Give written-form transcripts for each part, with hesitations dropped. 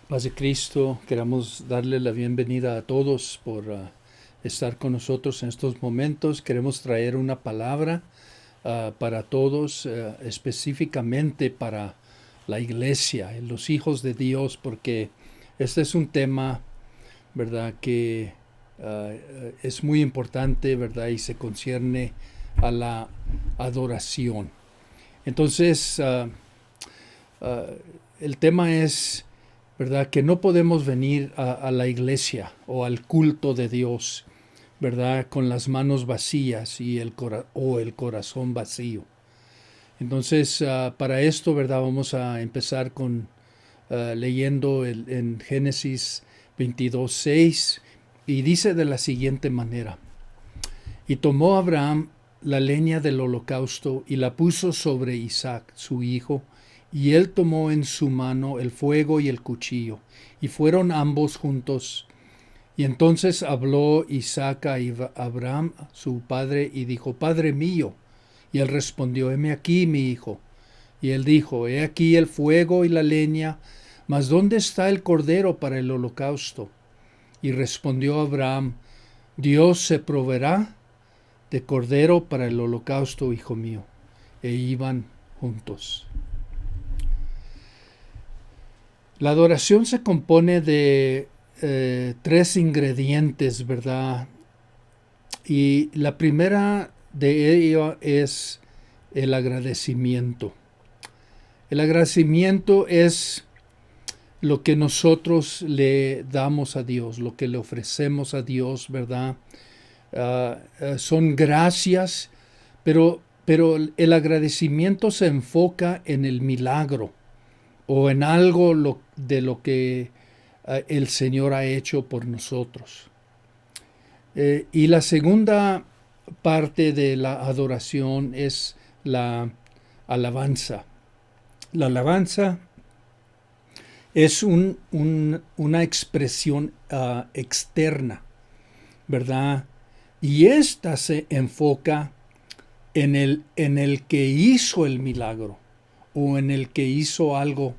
Paz de Cristo, queremos darle la bienvenida a todos por estar con nosotros en estos momentos. Queremos traer una palabra para todos, específicamente para la iglesia, los hijos de Dios, porque este es un tema, ¿verdad?, que es muy importante, ¿verdad?, y se concierne a la adoración. Entonces, el tema es, ¿verdad?, que no podemos venir a la iglesia o al culto de Dios, ¿verdad?, con las manos vacías y o el corazón vacío. Entonces, para esto, ¿verdad?, vamos a empezar con leyendo en Génesis 22:6, y dice de la siguiente manera: Y tomó Abraham la leña del holocausto y la puso sobre Isaac, su hijo, y él tomó en su mano el fuego y el cuchillo, y fueron ambos juntos. Y entonces habló Isaac a Abraham, su padre, y dijo: Padre mío. Y él respondió: Heme aquí, mi hijo. Y él dijo: He aquí el fuego y la leña, mas ¿dónde está el cordero para el holocausto? Y respondió Abraham: Dios se proveerá de cordero para el holocausto, hijo mío. E iban juntos. La adoración se compone de tres ingredientes, ¿verdad? Y la primera de ello es el agradecimiento. El agradecimiento es lo que nosotros le damos a Dios, lo que le ofrecemos a Dios, ¿verdad? Son gracias, pero el agradecimiento se enfoca en el milagro o en algo de lo que el Señor ha hecho por nosotros. Y la segunda parte de la adoración es la alabanza. La alabanza es una expresión externa, ¿verdad? Y esta se enfoca en el que hizo el milagro o en el que hizo algo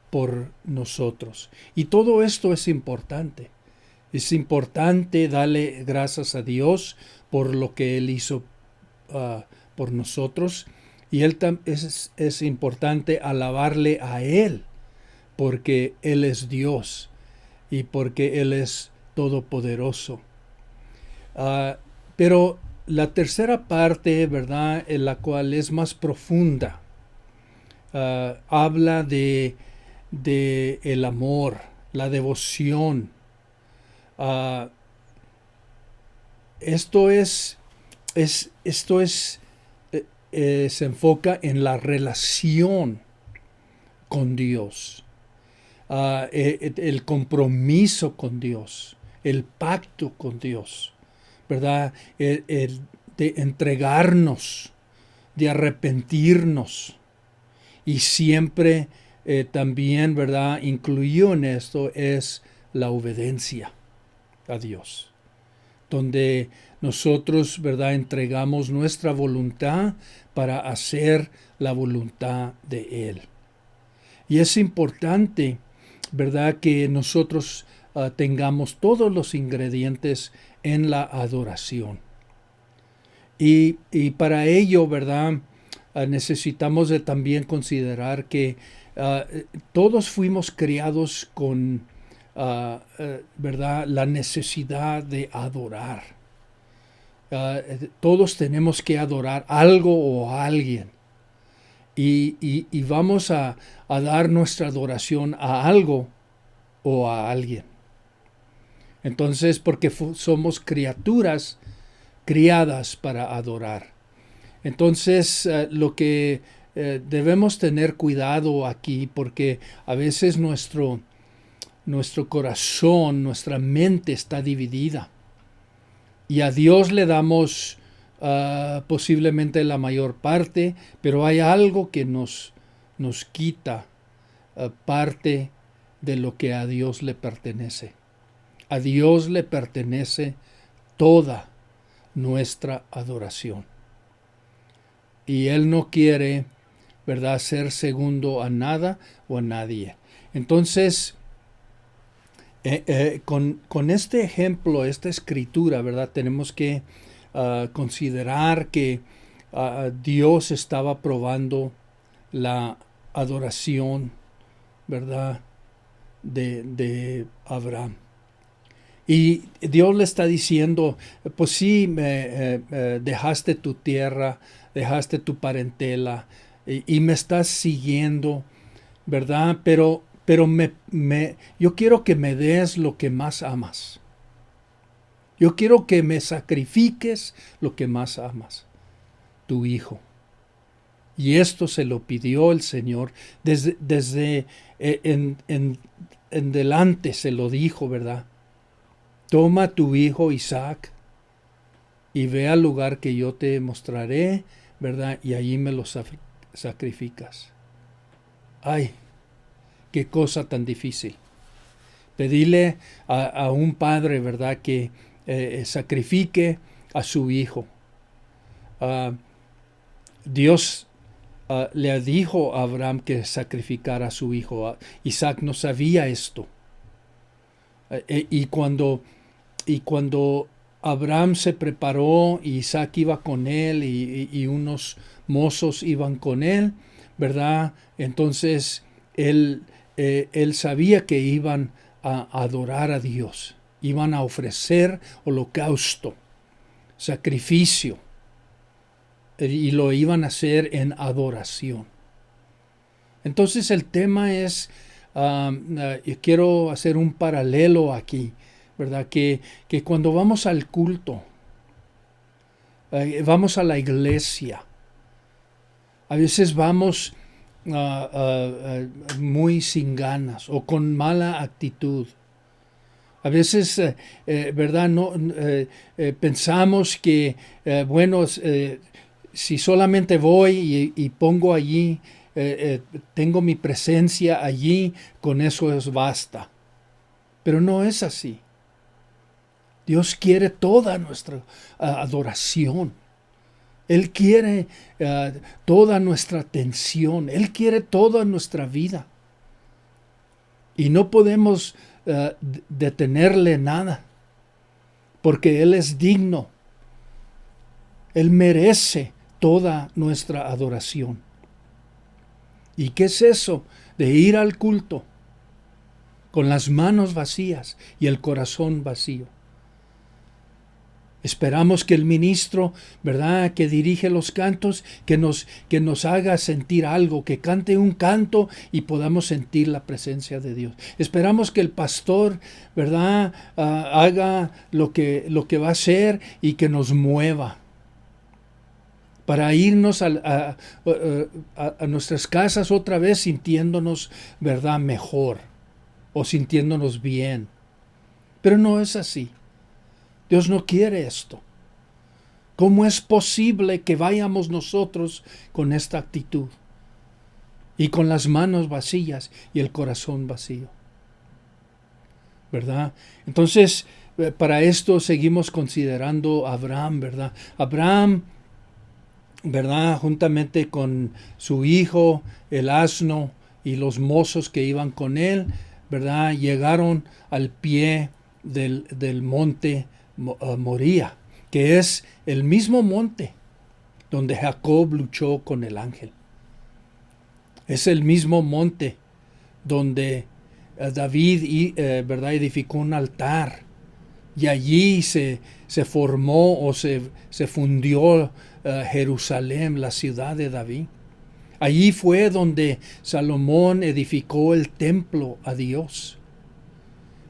por nosotros. Y todo esto es importante. Es importante darle gracias a Dios por lo que Él hizo por nosotros. Y es importante alabarle a Él porque Él es Dios y porque Él es todopoderoso. Pero la tercera parte, ¿verdad?, en la cual es más profunda, habla de el amor, la devoción. Esto es se enfoca en la relación con Dios, el compromiso con Dios, el pacto con Dios, ¿verdad? El de entregarnos, de arrepentirnos. Y siempre también, ¿verdad?, incluido en esto es la obediencia a Dios, donde nosotros, ¿verdad?, entregamos nuestra voluntad para hacer la voluntad de Él. Y es importante, ¿verdad?, que nosotros tengamos todos los ingredientes en la adoración. Y para ello, ¿verdad?, necesitamos de también considerar que todos fuimos criados con, ¿verdad?, la necesidad de adorar. Todos tenemos que adorar algo o a alguien. Y vamos a dar nuestra adoración a algo o a alguien. Entonces, porque somos criaturas criadas para adorar. Entonces, lo que debemos tener cuidado aquí, porque a veces nuestro corazón, nuestra mente está dividida. Y a Dios le damos posiblemente la mayor parte, pero hay algo que nos quita parte de lo que a Dios le pertenece. A Dios le pertenece toda nuestra adoración. Y Él no quiere ¿verdad?, ser segundo a nada o a nadie. Entonces, con este ejemplo, esta escritura, ¿verdad?, tenemos que considerar que Dios estaba probando la adoración, ¿verdad?, de Abraham. Y Dios le está diciendo, pues sí, dejaste tu tierra, dejaste tu parentela y me estás siguiendo, ¿verdad? Pero yo quiero que me des lo que más amas. Yo quiero que me sacrifiques lo que más amas, tu hijo. Y esto se lo pidió el Señor desde en delante se lo dijo, ¿verdad? Toma tu hijo Isaac y ve al lugar que yo te mostraré, ¿verdad? Y allí me lo sacrificas. Ay, qué cosa tan difícil. Pedirle a un padre, ¿verdad?, que sacrifique a su hijo. Dios le dijo a Abraham que sacrificara a su hijo. Isaac no sabía esto. Y cuando Abraham se preparó y Isaac iba con él y unos mozos iban con él, ¿verdad? Entonces él sabía que iban a adorar a Dios, iban a ofrecer holocausto, sacrificio, y lo iban a hacer en adoración. Entonces el tema es, quiero hacer un paralelo aquí, ¿verdad? Que cuando vamos al culto, vamos a la iglesia, a veces vamos muy sin ganas o con mala actitud. A veces, ¿verdad? No, pensamos que, bueno, si solamente voy y pongo allí, tengo mi presencia allí, con eso basta. Pero no es así. Dios quiere toda nuestra adoración. Él quiere toda nuestra atención. Él quiere toda nuestra vida. Y no podemos detenerle nada, porque Él es digno. Él merece toda nuestra adoración. ¿Y qué es eso de ir al culto con las manos vacías y el corazón vacío? Esperamos que el ministro, ¿verdad?, que dirige los cantos, que nos haga sentir algo, que cante un canto y podamos sentir la presencia de Dios. Esperamos que el pastor, ¿verdad?, haga lo que va a hacer y que nos mueva para irnos a nuestras casas otra vez sintiéndonos, ¿verdad?, mejor o sintiéndonos bien. Pero no es así. Dios no quiere esto. ¿Cómo es posible que vayamos nosotros con esta actitud y con las manos vacías y el corazón vacío? ¿Verdad? Entonces, para esto seguimos considerando a Abraham, ¿verdad? Abraham, ¿verdad?, juntamente con su hijo, el asno y los mozos que iban con él, ¿verdad?, llegaron al pie del monte Moría, que es el mismo monte donde Jacob luchó con el ángel. Es el mismo monte donde David, ¿verdad?, edificó un altar, y allí se formó o se fundió Jerusalén, la ciudad de David. Allí fue donde Salomón edificó el templo a Dios.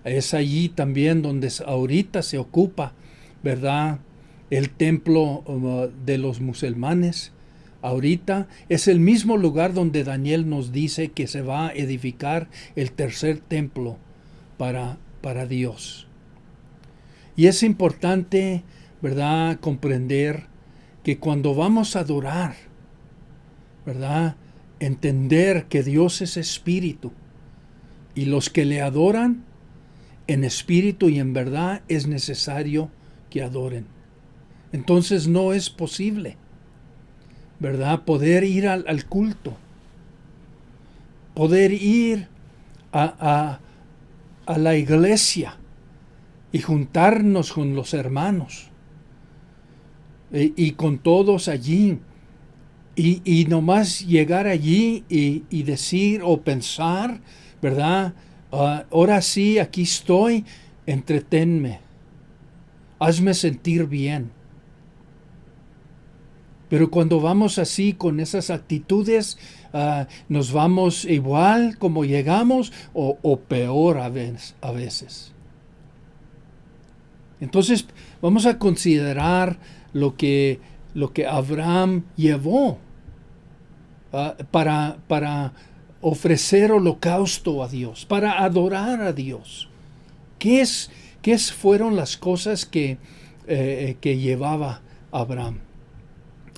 Es allí también donde ahorita se ocupa, ¿verdad?, el templo de los musulmanes. Ahorita es el mismo lugar donde Daniel nos dice que se va a edificar el tercer templo para Dios. Y es importante, ¿verdad?, comprender que cuando vamos a adorar, ¿verdad?, entender que Dios es espíritu y los que le adoran en espíritu y en verdad es necesario que adoren. Entonces no es posible, ¿verdad? Poder ir al culto, poder ir a la iglesia y juntarnos con los hermanos y con todos allí. Y nomás llegar allí y decir o pensar, ¿verdad? Ahora sí, aquí estoy, entretenme, hazme sentir bien. Pero cuando vamos así, con esas actitudes, nos vamos igual como llegamos o peor a veces. Entonces, vamos a considerar lo que Abraham llevó para ofrecer holocausto a Dios, para adorar a Dios. ¿Qué fueron las cosas que llevaba Abraham?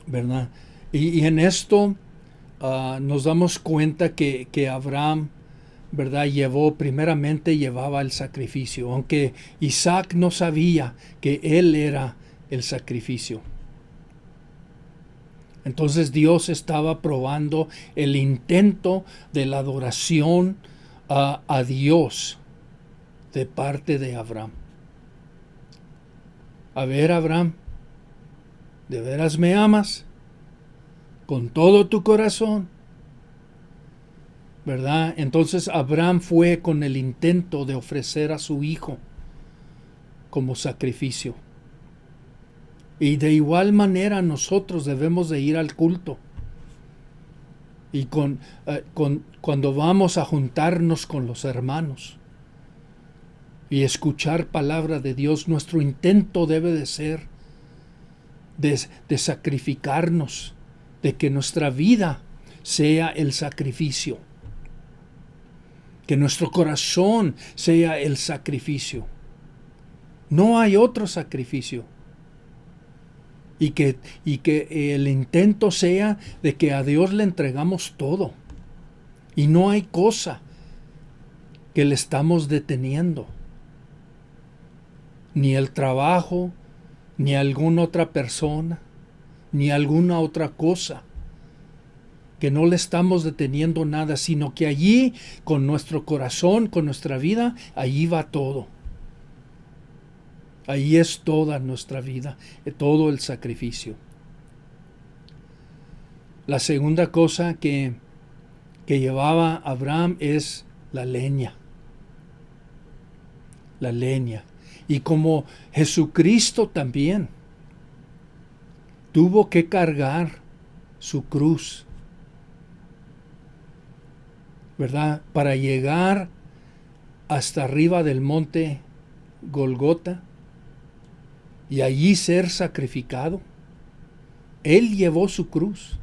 ¿Verdad? Y en esto nos damos cuenta que Abraham, ¿verdad? Primeramente llevaba el sacrificio, aunque Isaac no sabía que él era el sacrificio. Entonces Dios estaba probando el intento de la adoración a Dios de parte de Abraham. A ver, Abraham, ¿de veras me amas? Con todo tu corazón, ¿verdad? Entonces Abraham fue con el intento de ofrecer a su hijo como sacrificio. Y de igual manera nosotros debemos de ir al culto. Y cuando vamos a juntarnos con los hermanos y escuchar palabra de Dios, nuestro intento debe de ser de sacrificarnos, de que nuestra vida sea el sacrificio, que nuestro corazón sea el sacrificio. No hay otro sacrificio. Y que el intento sea de que a Dios le entregamos todo. Y no hay cosa que le estamos deteniendo. Ni el trabajo, ni alguna otra persona, ni alguna otra cosa. Que no le estamos deteniendo nada, sino que allí, con nuestro corazón, con nuestra vida, allí va todo. Ahí es toda nuestra vida, todo el sacrificio. La segunda cosa que llevaba Abraham es la leña. La leña. Y como Jesucristo también tuvo que cargar su cruz, ¿verdad? Para llegar hasta arriba del monte Golgota y allí ser sacrificado. Él llevó su cruz,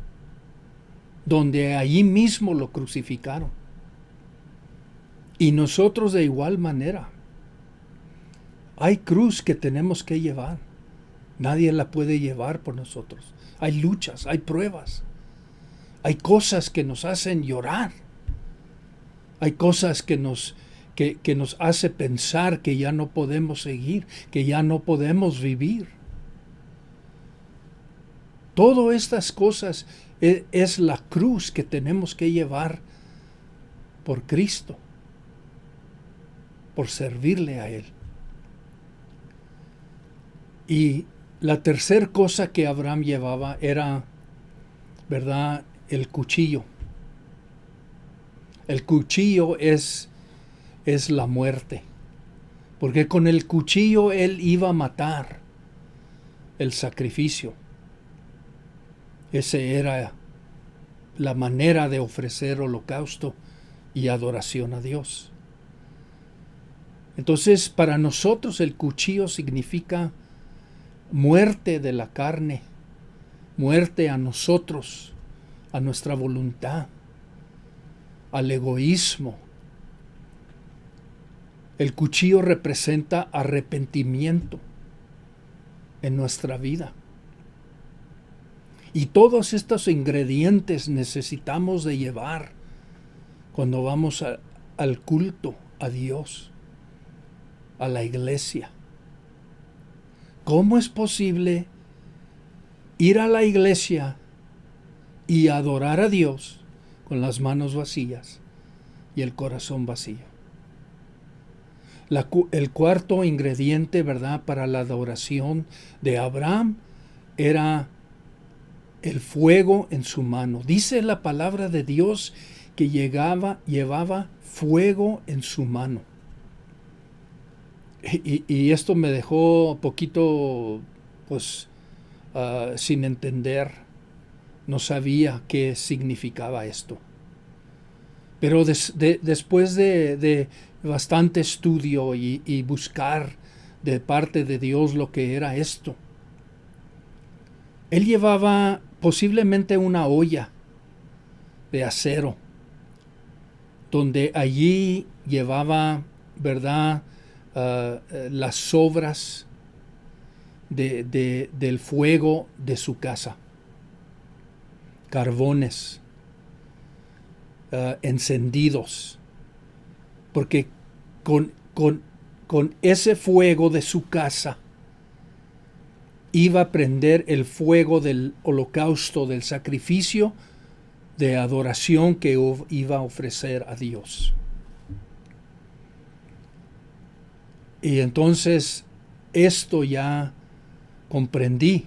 donde allí mismo lo crucificaron. Y nosotros de igual manera. Hay cruz que tenemos que llevar. Nadie la puede llevar por nosotros. Hay luchas, hay pruebas. Hay cosas que nos hacen llorar. Hay cosas que nos hace pensar que ya no podemos seguir, que ya no podemos vivir. Todas estas cosas es la cruz que tenemos que llevar por Cristo, por servirle a Él. Y la tercera cosa que Abraham llevaba era, ¿verdad?, el cuchillo. El cuchillo es la muerte, porque con el cuchillo él iba a matar el sacrificio. Esa era la manera de ofrecer holocausto y adoración a Dios. Entonces, para nosotros el cuchillo significa muerte de la carne, muerte a nosotros, a nuestra voluntad, al egoísmo. El cuchillo representa arrepentimiento en nuestra vida. Y todos estos ingredientes necesitamos de llevar cuando vamos al culto a Dios, a la iglesia. ¿Cómo es posible ir a la iglesia y adorar a Dios con las manos vacías y el corazón vacío. El cuarto ingrediente, ¿verdad?, para la adoración de Abraham era el fuego en su mano. Dice la palabra de Dios que llevaba fuego en su mano. Y esto me dejó un poquito, pues, sin entender. No sabía qué significaba esto. Pero después de bastante estudio y buscar de parte de Dios lo que era esto, él llevaba posiblemente una olla de acero, donde allí llevaba, ¿verdad?, las sobras del fuego de su casa, carbones encendidos, porque con ese fuego de su casa iba a prender el fuego del holocausto, del sacrificio de adoración que iba a ofrecer a Dios. Y entonces esto ya comprendí.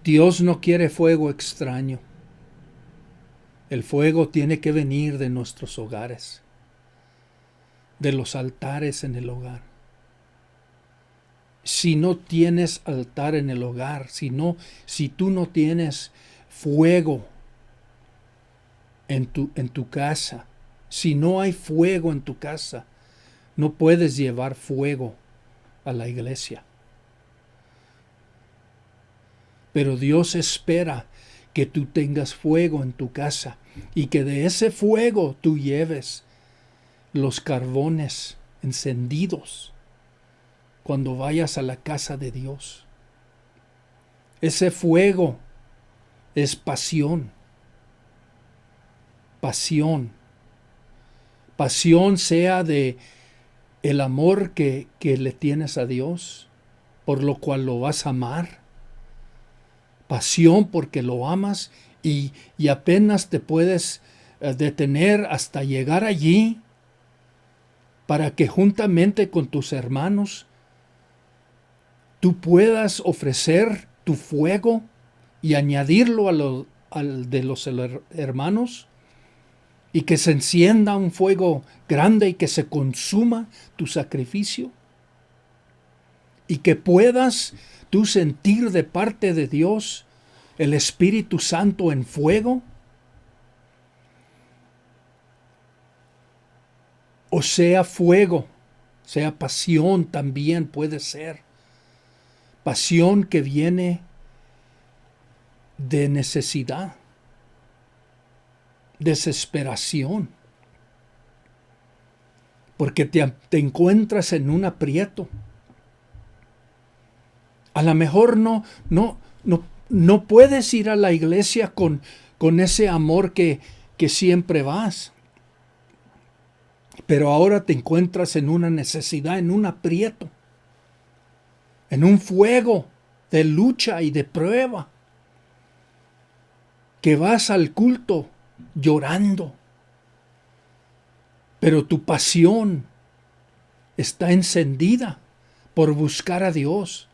Dios no quiere fuego extraño. El fuego tiene que venir de nuestros hogares, de los altares en el hogar. Si no tienes altar en el hogar, si tú no tienes fuego en tu casa, si no hay fuego en tu casa, no puedes llevar fuego a la iglesia. Pero Dios espera que tú tengas fuego en tu casa y que de ese fuego tú lleves los carbones encendidos cuando vayas a la casa de Dios. Ese fuego es pasión. Pasión. Pasión sea de el amor que le tienes a Dios, por lo cual lo vas a amar. Pasión porque lo amas y apenas te puedes detener hasta llegar allí para que juntamente con tus hermanos tú puedas ofrecer tu fuego y añadirlo al de los hermanos, y que se encienda un fuego grande y que se consuma tu sacrificio, y que puedas tú sentir de parte de Dios el Espíritu Santo en fuego. O sea fuego, sea pasión también puede ser. Pasión que viene de necesidad, desesperación, porque te encuentras en un aprieto. A lo mejor no puedes ir a la iglesia con ese amor que siempre vas. Pero ahora te encuentras en una necesidad, en un aprieto, en un fuego de lucha y de prueba, que vas al culto llorando, pero tu pasión está encendida por buscar a Dios,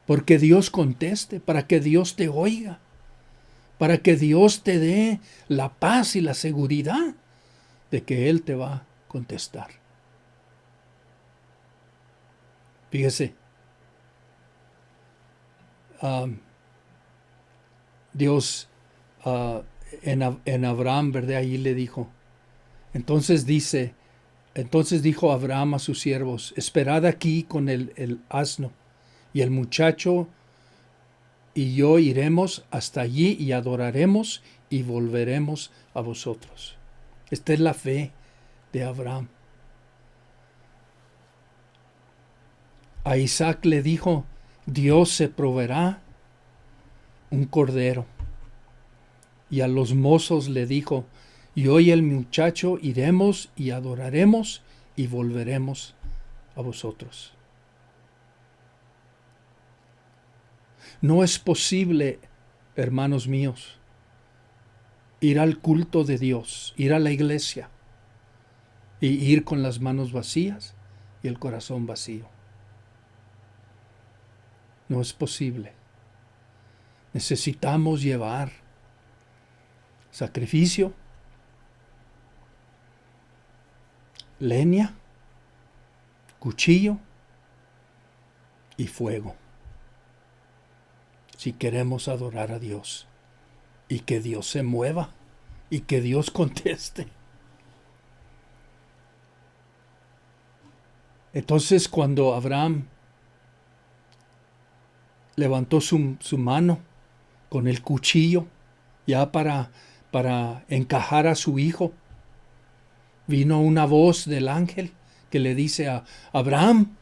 porque Dios conteste, para que Dios te oiga, para que Dios te dé la paz y la seguridad de que Él te va a contestar. Fíjese, Dios en Abraham, ¿verdad? Ahí le dijo. Entonces dijo Abraham a sus siervos: esperad aquí con el asno, y el muchacho y yo iremos hasta allí y adoraremos y volveremos a vosotros. Esta es la fe de Abraham. A Isaac le dijo: Dios se proveerá un cordero. Y a los mozos le dijo: y hoy el muchacho iremos y adoraremos y volveremos a vosotros. No es posible, hermanos míos, ir al culto de Dios, ir a la iglesia y ir con las manos vacías y el corazón vacío. No es posible. Necesitamos llevar sacrificio, leña, cuchillo y fuego si queremos adorar a Dios y que Dios se mueva y que Dios conteste. Entonces, cuando Abraham levantó su mano con el cuchillo ya para encajar a su hijo, vino una voz del ángel que le dice a Abraham,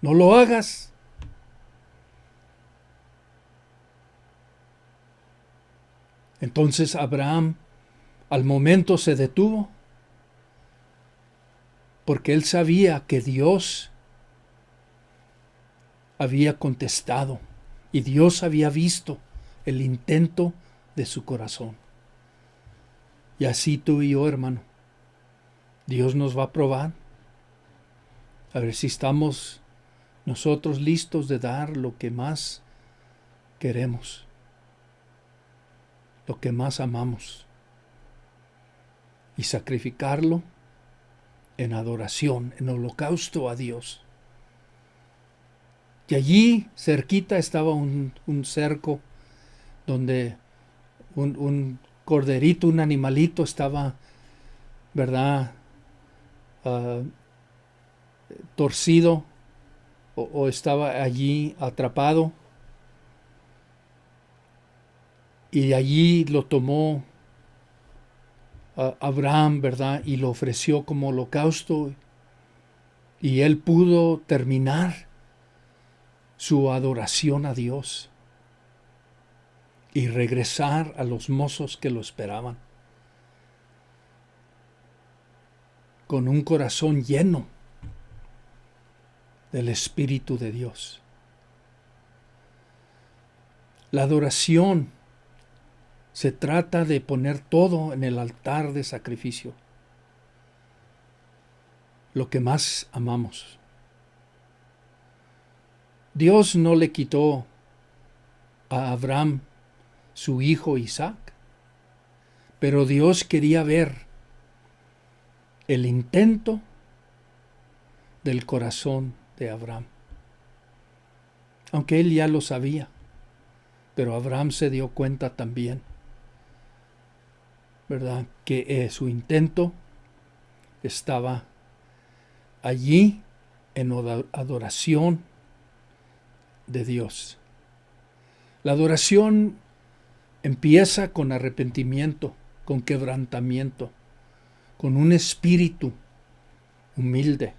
no lo hagas. Entonces Abraham al momento se detuvo porque él sabía que Dios había contestado y Dios había visto el intento de su corazón. Y así tú y yo, hermano, Dios nos va a probar a ver si estamos nosotros listos de dar lo que más queremos, lo que más amamos, y sacrificarlo en adoración, en holocausto a Dios. Y allí cerquita estaba un cerco donde un corderito, un animalito estaba, ¿verdad?, torcido o estaba allí atrapado. Y de allí lo tomó Abraham, ¿verdad?, y lo ofreció como holocausto. Y él pudo terminar su adoración a Dios y regresar a los mozos que lo esperaban con un corazón lleno del Espíritu de Dios. La adoración se trata de poner todo en el altar de sacrificio, lo que más amamos. Dios no le quitó a Abraham su hijo Isaac, pero Dios quería ver el intento del corazón de Abraham. Aunque él ya lo sabía, pero Abraham se dio cuenta también, ¿verdad?, que su intento estaba allí en adoración de Dios. La adoración empieza con arrepentimiento, con quebrantamiento, con un espíritu humilde,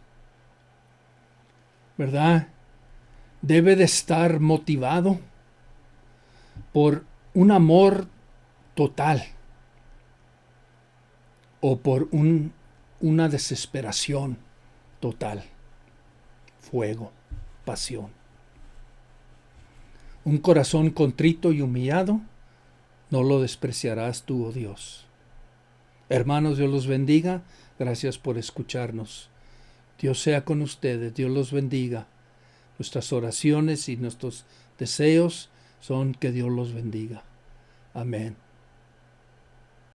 ¿verdad? Debe de estar motivado por un amor total o por una desesperación total, fuego, pasión. Un corazón contrito y humillado no lo despreciarás tú, oh Dios. Hermanos, Dios los bendiga. Gracias por escucharnos. Dios sea con ustedes. Dios los bendiga. Nuestras oraciones y nuestros deseos son que Dios los bendiga. Amén.